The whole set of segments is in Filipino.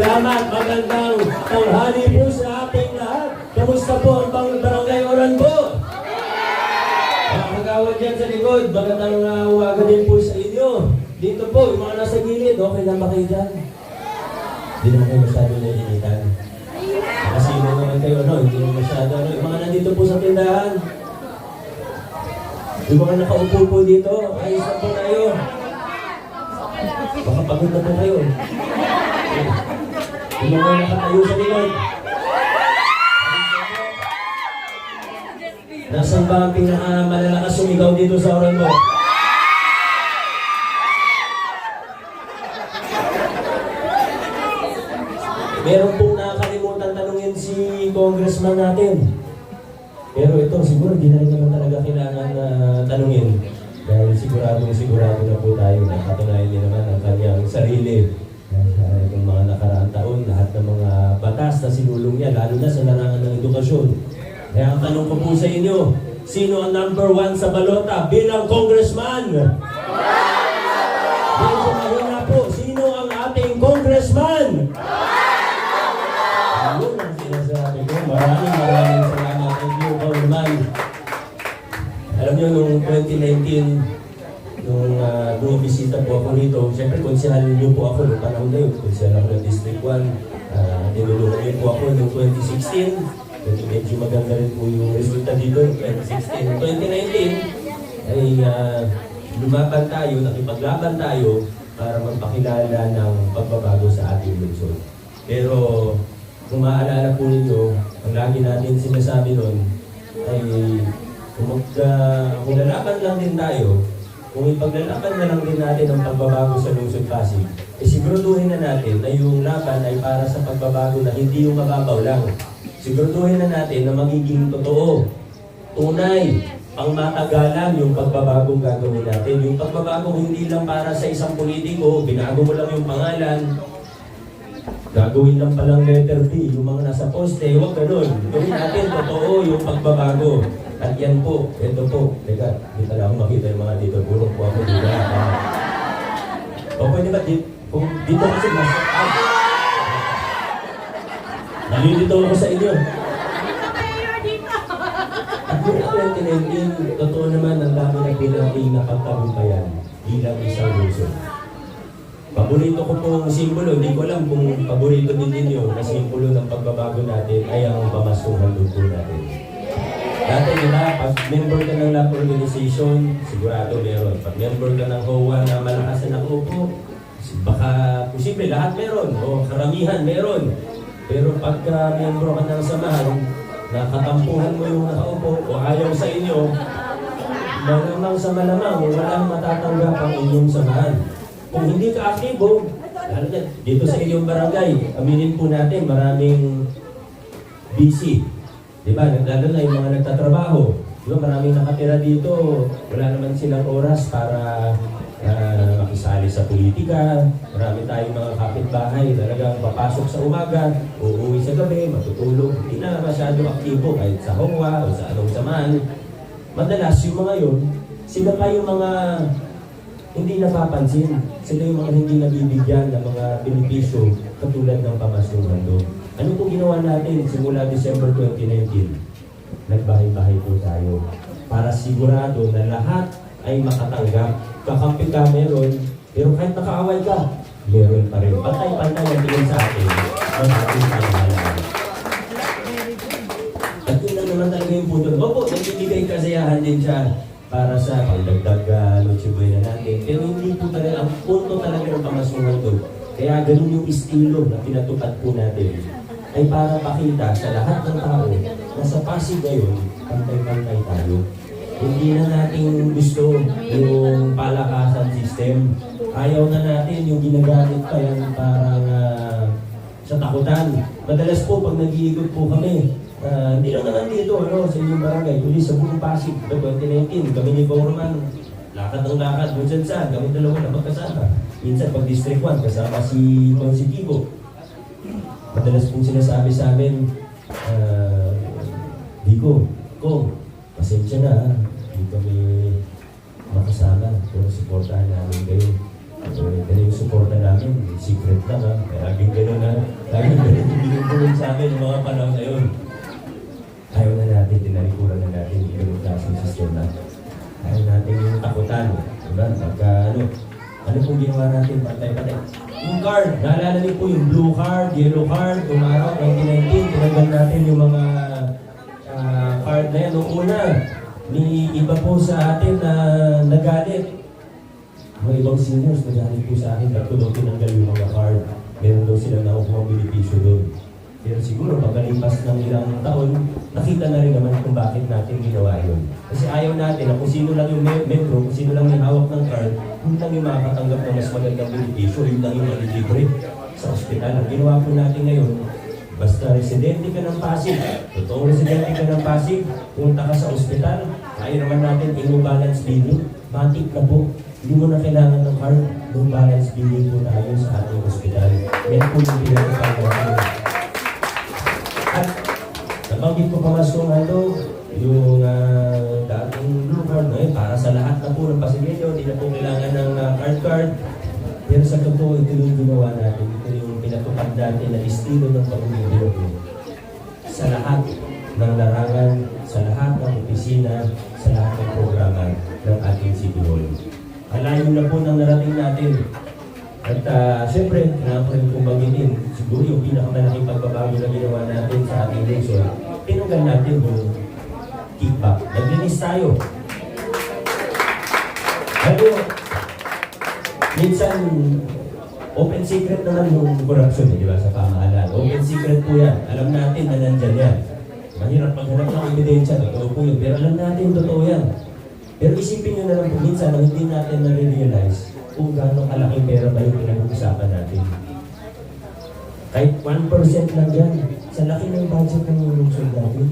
Salamat, magandang tanghali po sa ating lahat. Kamusta po ang barangay Oranbo? Mga kagawad dyan sa likod, magandang umaga din po sa inyo. Dito po, yung mga nasa gilid, okay lang ba kayo dyan? Hindi naman kayo masyado nainitan. Nakasino naman kayo, no? Hindi naman masyado, no? Yung mga nandito po sa tindahan. Yung mga nakaupo po dito, ayos na po tayo. Baka pagod na po kayo. Yung mga nakatayo sa likod. Nasaan ba ang pinakamalalakas sumigaw dito sa Oranbo? Meron pong nakakalimutan tanungin si congressman natin. Pero ito, siguro di na rin naman talaga kailangan tanungin. Dahil sigurado na po tayo na katunayan niya naman ang kanyang sarili. Itong mga nakaraang taon, lahat ng mga batas na sinulong niya, lalo na sa larangan ng edukasyon. Kaya ang tanong ko po sa inyo, sino ang number 1 sa balota bilang congressman? Medyo mahina po, sino ang ating congressman? Ayun ang sinasabi ko. Maraming salamat. Thank you, Congressman. Alam niyo, noong 2019, nung bumibisita po ako rito, siyempre konsehal niyo po ako noong panahon na yun. Konsehal ako ng District 1. Tinulungan niyo po ako noong 2016. Medyo maganda rin po yung resulta dito noong 2016. 2019 ay lumaban tayo, nakipaglaban tayo para magpakilala ng pagbabago sa ating lungsod. Pero kung maaalala po ninyo, ang lagi natin sinasabi nun ay kung lalaban lang din tayo, kung ipaglalaban na lang din natin ang pagbabago sa lungsod Pasig, siguraduhin na natin na yung laban ay para sa pagbabago na hindi yung mababaw lang. Siguraduhin na natin na magiging totoo, tunay, pangmatagalan yung pagbabagong gagawin natin. Yung pagbabagong hindi lang para sa isang politiko, binago mo lang yung pangalan, gagawin lang palang letter B, yung mga nasa poste, huwag ganun. Gawin natin totoo yung pagbabago. At yan po, ito po. Teka, hindi pala ako makita yung mga dito. Burong po ako dito. O pwede ba kung dito kasi nasa... Nalilito ako sa inyo. At yung 2019, totoo naman ang dami na pinaging napagtagumpayan bilang isang lungsod. Paborito ko pong simbolo, hindi ko alam kung paborito din ninyo na simbolo ng pagbabago natin ay ang pamasukan po natin. Dati diba, pag member ka ng lab organization, sigurado meron. Pag member ka ng HOA na malakas na nakaupo, baka posible lahat meron o karamihan meron. Pero pagka member ka ng samahan, nakatampuhan mo yung nakaupo o ayaw sa inyo, malamang sa malamang, walang matatanggap ang inyong samahan. Kung hindi ka aktibo, dito sa inyong barangay, aminin po natin, maraming busy. Diba? Lalo na yung mga nagtatrabaho. Diba? Maraming nakatira dito, wala naman silang oras para makisali sa politika. Marami tayong mga kapitbahay, talagang papasok sa umaga, uuwi sa gabi, matutulog. Hindi na masyado aktibo kahit sa HOA o sa anong samahan. Madalas yung mga yun, sila pa yung mga hindi napapansin. Sila yung mga hindi nabibigyan ng mga benepisyo katulad ng pamasungan doon. Ano po ginawa natin simula December 2019? Nagbahay-bahay po tayo para sigurado na lahat ay makatanggap. Kakampi ka meron, pero kahit nakaaway ka, meron pa rin. Pantay-pantay ang tingin sa atin ang ating pangalaman. At yun na naman talaga yung punto. Opo, nagbibigay kasayahan din siya para sa pagdagdag lochiboy na natin. Pero hindi po talaga, ang punto talaga ng pamasungan doon. Kaya ganun yung estilo na pinatupad po natin ay para pakita sa lahat ng tao na sa Pasig ngayon, pantay-pantay tayo. Hindi na natin gusto yung palakasan system. Ayaw na natin yung ginagamit pa yan parang sa takutan. Madalas po pag nag-iikot po kami, hindi lang naman dito sa inyong barangay, kundi sa buong Pasig. 2019, kami ni Congressman, lakad ng lakad, minsan saan, kami dalawa na magkasama. Minsan pag District 1, kasama si Consitivo. Madalas pong sinasabi sa amin, Dico, pasensya na, hindi kami makasama. Pero supportahan namin kayo. Ganun yung supporta namin, secret lang ha. Kaya aging gano'n na. namin yung mga panahon na yun. Ayaw na natin, tinalikuran na natin yung ganung klaseng sistema. Ayaw natin yung takutan. Diba? Ano pong ginawa natin? Patay-patay. Yung card, naalala niyo po yung blue card, yellow card, umaraw, 2019, tinanggal natin yung mga card na yan. Noong una, may iba po sa atin na nagalit. Mga ibang seniors nagalit po sa akin, ba't ko daw tinanggal yung mga card. Meron daw silang nakukuha benepisyo doon. Pero siguro pagkalipas ng ilang taon, nakita na rin naman kung bakit natin ginawa yun. Kasi ayaw natin na kung sino lang yung metro, kung sino lang may hawak ng card, yun lang yung makakatanggap ng mas magandang benepisyo, yun lang yung malilibre sa ospital. Ang ginawa po natin ngayon, basta residente ka ng Pasig, totoong residente ka ng Pasig, punta ka sa ospital, kaya naman natin balance billing, matik na po. Hindi mo na kailangan ng card, no balance billing po tayo sa ating ospital. Yan po yung pinagpapagawa. At nabanggit ko pa mas kung yung dating blue card para sa lahat na po ng Pasigueño, hindi na po kailangan ng card. Pero sa totoo, ito yung ginawa natin, ito yung pinatupad natin na estilo ng pamumuhay sa lahat ng larangan, sa lahat ng opisina, sa lahat ng programa ng ating City Hall. Alayo na po ng narating natin. At siyempre, kailangan ko rin kong banggitin, siguro yung pinakamalaking pagbabago na ginawa natin sa ating lungsod, tinanggal natin yung kickback. Naglinis tayo. Pero, minsan, open secret naman yung corruption, di ba, sa pamahalaan. Open secret po yan. Alam natin na nandyan yan. Mahirap maghanap ng ebidensya, totoo po yun. Pero alam natin, totoo yan. Pero isipin nyo na lang po minsan na hindi natin na-realize kung gaano kalaking pera ba yung pinag-uusapan natin. Kahit 1% lang yan, sa laki ng budget ng lungsod natin.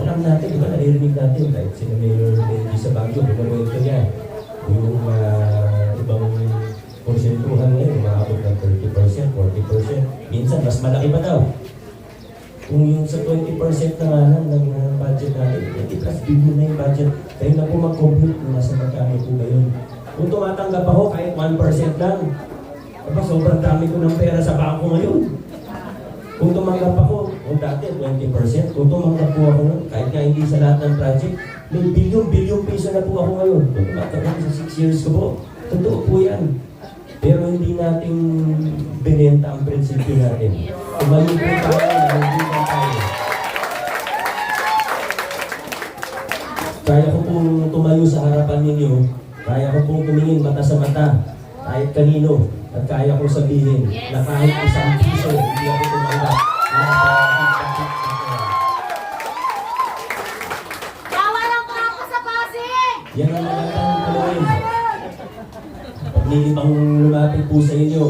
Alam natin, di ba, naririnig natin, kahit sila Mayor Benji sa Baguio, pinag-wento niya, yung ibang porsentuhan ngayon, umaabot ng 30%, 40%, minsan mas malaki pa daw. Kung yung sa 20% na nga lang ng budget natin, 20 plus billion na yung budget, kayo na po mag-compute kung nasa magkano po ba yun. Kung tumatanggap ako kahit 1% lang, sobrang dami ko ng pera sa bangko ngayon. Kung tumanggap ako, o dati 20%, kung tumanggap po ako kahit nga hindi sa lahat ng project, may billion piso na po ako ngayon. Kung tumatanggap ako sa 6 years ko po, totoo po yan. Pero hindi natin binenta ang prinsipyo natin. Tumayo po tayo, hindi na tayo. Kaya ko pong tumayo sa harapan ninyo, kaya ko pong tumingin mata sa mata, kahit kanino, at kaya kong sabihin na kahit isang piso, hindi ako tumanggap. Nawalan ko ako sa Pasig! Yan ang magandang gawin. Pag lumapit po sa inyo,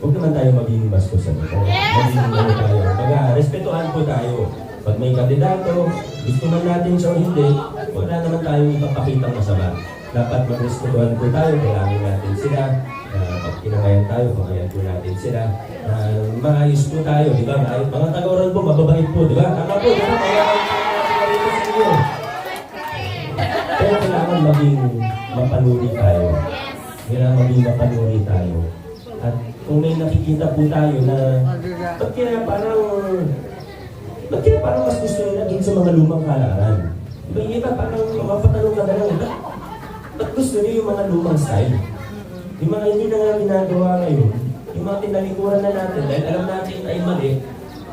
huwag naman tayo maging bastos sa ito. Maging tayo. Respetuhan po tayo. Pag may kandidato, gusto man natin siya o hindi, wala naman tayong ipapakitang masama. Dapat magrespetuhan po tayo, kailangan natin sila. Pag kinakayan tayo, pakayan po natin sila. Maayos po tayo, di ba? Mga taga-oran po, mababait po, di ba? Tama po, di ba? Kaya sa inyo. Pero kailangan maging mapanuri tayo. Kailangan maging mapanuri tayo. At kung may nakikita po tayo na ba't kaya parang mas gusto nila din sa mga lumang halaran? Diba yung iba parang mapatanong ka na lang, ba't gusto niyo yung mga lumang style? Yung mga hindi na nga ginagawa ngayon, yung mga tinalikuran na natin dahil alam natin ay mali,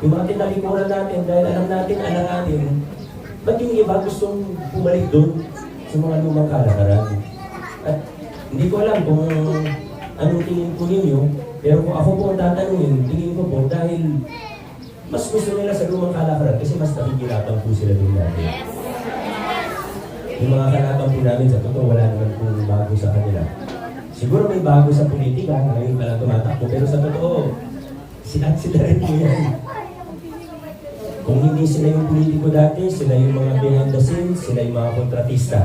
yung mga tinalikuran natin dahil alam natin alanganin, ba't yung iba gustong bumalik doon sa mga lumang kalakaran? At hindi ko alam kung anong tingin ko ninyo, pero kung ako po ang tatanungin, tingin ko po dahil mas gusto nila sa lumang kalakaran kasi mas nakikilabang po sila doon natin. Yung mga kalabang po namin sa totoo, wala naman po bago sa kanila. Siguro may bago sa politika, ngayon pa lang tumatakbo, pero sa totoo, sila rin po yan. Kung hindi sila yung politiko dati, sila yung mga behind the scenes, sila yung mga kontratista.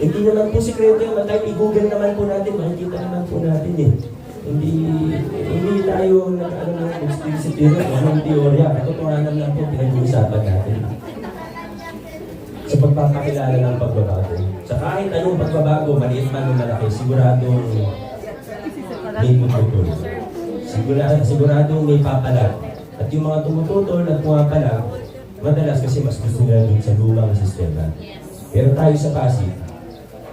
Hindi naman po sikreto yun, kahit i-google naman po natin, makikita naman po natin eh. Hindi tayo nag-explicit yun, anong teorya, katotohanan lang po pinag-uusapan natin. Sa pagpapakilala ng pagbabago. Sa kahit anong pagbabago, maliit man o malaki, siguradong may pututol. siguradong may papalag. At yung mga tumututol at pumapalag, madalas kasi mas gusto nila dun sa lumang sistema. Pero tayo sa Pasig,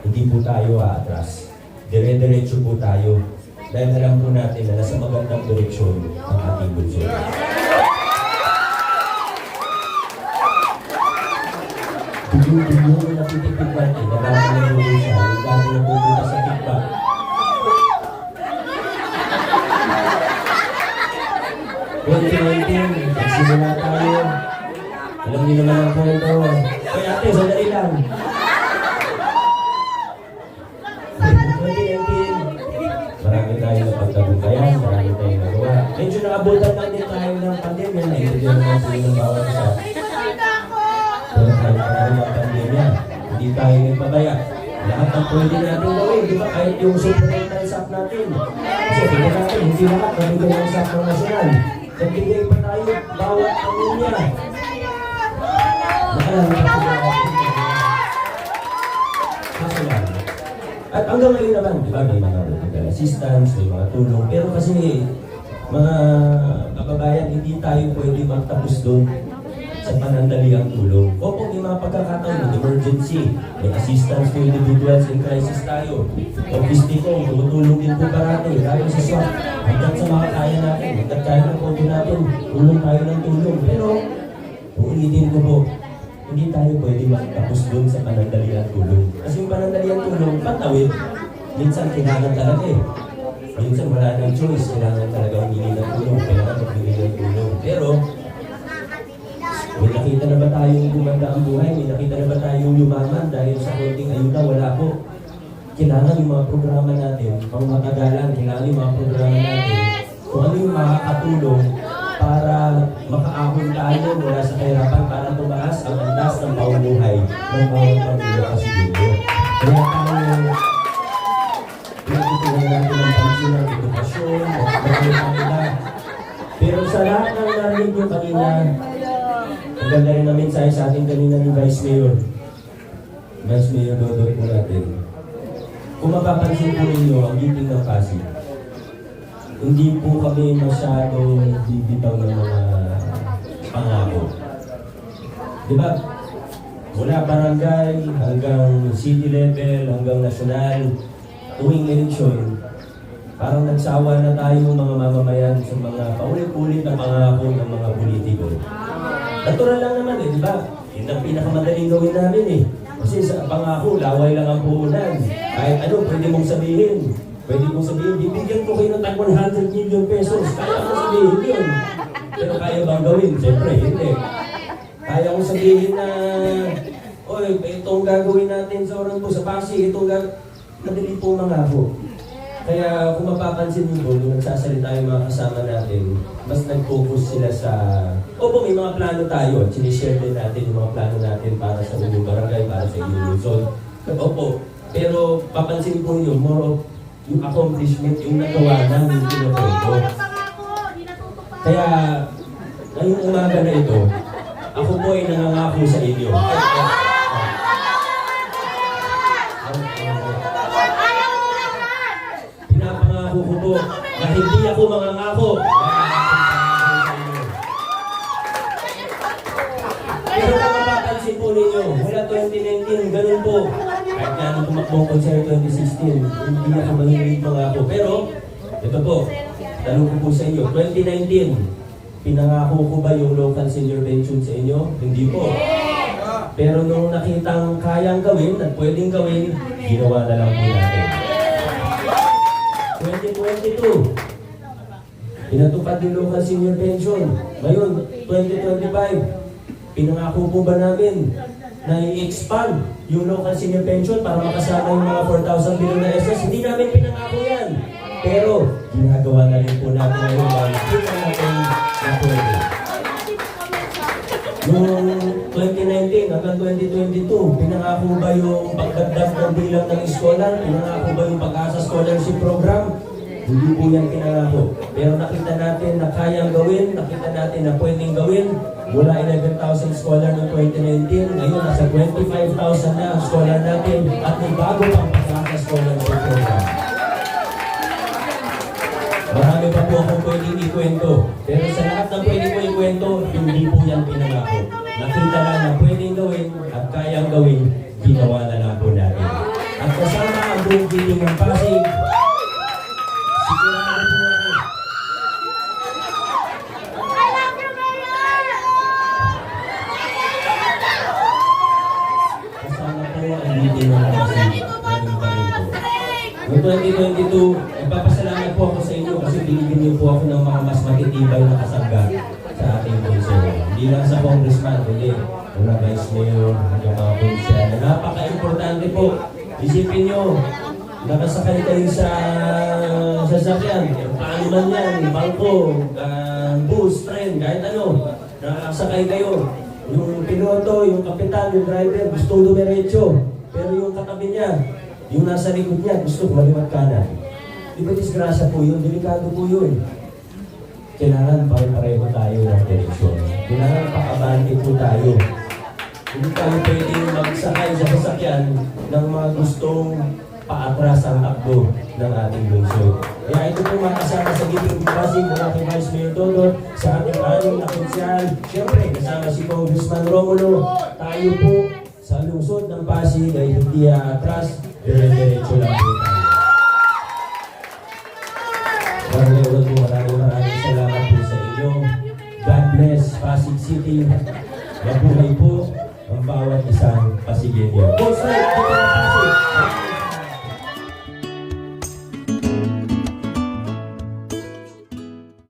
hindi po tayo aatras. Dire-diretso po tayo. Dahil alam po natin na nasa magandang direksyon ang ating lungsod. Bigyung na nakitipid natin na dati na lungsod siya, yung dati na pupunta sa kickback. Nagsimula tayo. Alam niyo naman ang kwento. Kaya ate, sandali lang. 2019, marami tayong napagtabukayan, marami tayong nagawa. Medyo naabutan lang din tayo ng pandemya, naiintindihan natin ng bawat isa. Pero kahit marami ng pandemya, hindi tayo nagpabaya. Lahat ng pwede natin gawin, di ba? Kahit yung supplemental SAP natin. Kasi tingnan natin, hindi lahat nabigay ng SAP ng nasyonal. Nagbigay pa tayo bawat pamilya. At hanggang ngayon naman, di ba, may mga medical assistance, may mga tulong. Pero kasi, mga kababayan, hindi tayo pwede magtapos doon sa panandaliang tulong. Opo, may mga pagkakataon ng emergency, may assistance to individuals in crisis tayo. Ofistiko, tumutulong din po parati, lalo sa SWAT. Hanggang sa mga kaya natin, hanggang kaya ng konti natin, tulong tayo ng tulong. Pero, uulitin ko po, hindi tayo pwede magtapos doon sa panandaliang tulong. Kasi yung panandaliang tulong, patawid. Minsan kailangan talaga eh. Minsan wala nang choice, kailangan talaga humingi ng tulong, kailangan magbigay ng tulong. Pero, may nakita na ba tayong gumanda ang buhay? May nakita na ba tayong yumaman dahil sa konting ayuda? Wala po. Kailangan yung mga programa natin, pang matagalan, kailangan yung mga programa natin, kung ano yung makakatulong para makaahon tayo mula sa kahirapan para tumaas ang andas ng pamumuhay ng bawat pamilya kasi dito. Kaya tayo, pinagtutunan natin ng pansin ng edukasyon, at pero sa lahat ng narinig nyo kanina, ang ganda rin namin sa atin kanina ni Vice Mayor. Vice Mayor Dodot po natin. Kung mapapansin po ninyo ang meeting ng Pasig, hindi po kami masyadong bibitaw ng mga pangako. Diba? Mula barangay hanggang city level, hanggang nasyonal, tuwing eleksyon, parang nagsawa na tayo mga mamamayan sa mga paulit-ulit na pangako ng mga politiko. Natural lang naman eh, di ba? Yun ang pinakamadaling gawin namin eh. Kasi sa pangako, laway lang ang puhunan. Kahit ano, pwede mong sabihin. Pwede mong sabihin, bibigyan ko kayo ng tag 100 million pesos. Kaya mo sabihin yun. Pero kaya bang gawin? Siyempre, hindi. Kaya mo sabihin na, oy, itong gagawin natin sa oras po sa Pasig, itong madali po mangako. Kaya kung mapapansin niyo po, nung nagsasalita yung mga kasama natin, mas nag-focus sila sa... Opo, may mga plano tayo at sinishare din natin yung mga plano natin para sa inyong barangay, para sa inyong lungsod. Opo, pero papansin po niyo, more of yung accomplishment, yung nagawa ng yung kinukwento. Kaya, ngayong umaga na ito, ako po ay nangangako sa inyo. Pinapangako ko po na hindi ako mangangako. Pero kung mapapansin po ninyo, mula 2019, ganun po. Kahit nga nung tumakbong ko sa 2016, hindi ako manginig mangako. Pero, ito po, tanong ko po sa inyo, 2019, pinangako ko ba yung local senior pension sa inyo? Hindi po. Pero nung nakitang kayang gawin at pwedeng gawin, ginawa na lang po natin. 2022, pinatupad yung local senior pension. Ngayon, 2025, pinangako po ba namin na i-expand yung local senior pension para makasama yung mga 4,000 billion na SS? Hindi namin pinangako yan. Pero, ginagawa na rin po natin ngayon dahil kita natin na pwede. Noong 2019 hanggang 2022, pinangako ba yung pagdagdag ng bilang ng scholar? Pinangako ba yung pag-asa scholarship program? Hindi po yan pinangako. Pero nakita natin na kayang gawin, nakita natin na pwedeng gawin. Mula 11,000 scholar noong 2019, ngayon nasa 25,000 na scholar natin at may bago pang pag-asa scholarship program. Marami marami pa po akong pwedeng ikwento. Pero sa lahat ng pwede ko ikwento, hindi po yan pinangako. Nakita lang na pwedeng gawin at kayang gawin, ginawa na lang po natin. At kasama ang buong giling ng Pasig, sigurado po ako, I love you, Mayor! kasama po ang giling ng Pasig. Ganun pa rin po. Noong 2022, nagpapasalamat po ako sa inyo kasi binigyan niyo po ako ng mga mas matitibay na kasangga sa ating konser. Hindi lang sa congressman, kundi mga vice mayor, yung mga konser. Napaka-importante po. Isipin niyo, nakasakay kayo sa sasakyan, paano man yan, bangko, bus, train, kahit ano, nakasakay kayo. Yung piloto, yung kapitan, yung driver, gustong dumiretso. Pero yung katabi niya, yung nasa likod niya, gusto kumaliwat kanan. Di ba disgrasya po yun? Delikado po yun. Kailangan pare-pareho tayo ng direksyon. Kailangan pakabante po tayo. Hindi tayo pwedeng magsakay sa sasakyan ng mga gustong paatras ang takbo ng ating lungsod. Kaya ito po mga kasama sa Giling ng Pasig, mula kay Vice Mayor Dodor, sa ating anim na konsyal. Siyempre, kasama si Congressman Romulo. Tayo po sa lungsod ng Pasig ay hindi atras, dire-diretso lang po tayo. Maraming salamat po sa inyo. God bless Pasig City. Mabuhay po ang bawat isang Pasigenyo. Go straight! Pasig!